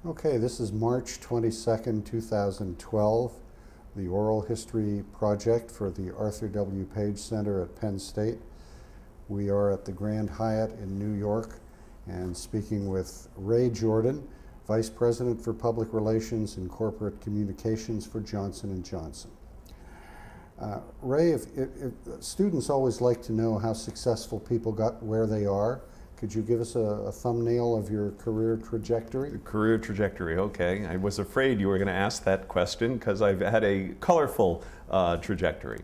Okay, this is March 22nd, 2012, the Oral History Project for the Arthur W. Page Center at Penn State. We are at the Grand Hyatt in New York and speaking with Ray Jordan, Vice President for Public Relations and Corporate Communications for Johnson & Johnson. Ray, if students always like to know how successful people got where they are. Could you give us a thumbnail of your career trajectory? The career trajectory, okay. I was afraid you were going to ask that question because I've had a colorful trajectory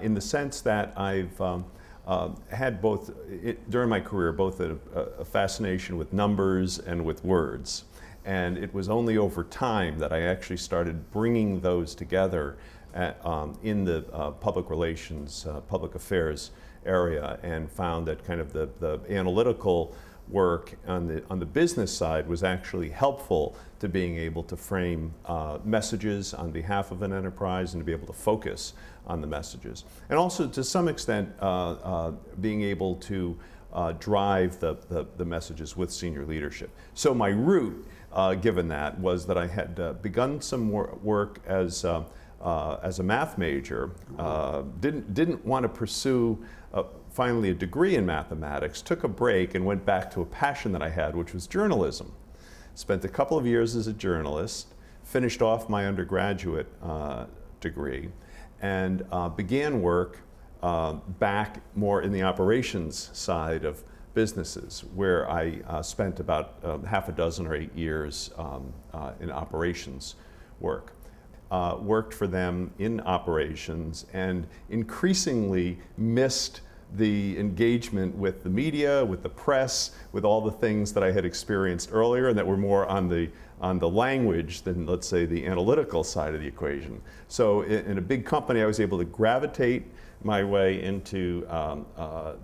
in the sense that I've had both, during my career, both a fascination with numbers and with words. And it was only over time that I actually started bringing those together in the public relations, public affairs area, and found that kind of the analytical work on the business side was actually helpful to being able to frame messages on behalf of an enterprise and to be able to focus on the messages. And also to some extent being able to drive the messages with senior leadership. So my route, given that, was that I had begun some work as a math major, didn't want to pursue finally a degree in mathematics, took a break and went back to a passion that I had, which was journalism. Spent a couple of years as a journalist, finished off my undergraduate degree, and began work back more in the operations side of businesses, where I spent about half a dozen or 8 years in operations work. Worked for them in operations and increasingly missed the engagement with the media, with the press, with all the things that I had experienced earlier and that were more on the language than, let's say, the analytical side of the equation. So in a big company, I was able to gravitate my way into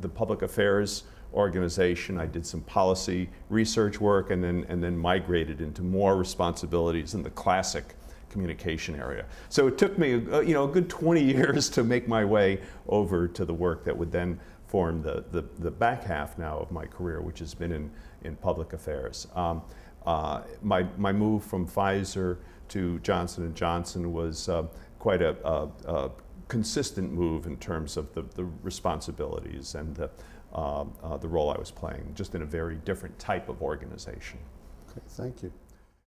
the public affairs organization. I did some policy research work and then migrated into more responsibilities in the classic communication area. So it took me a good 20 years to make my way over to the work that would then form the back half now of my career, which has been in public affairs. My move from Pfizer to Johnson & Johnson was quite a consistent move in terms of the responsibilities and the role I was playing, just in a very different type of organization. Okay, thank you.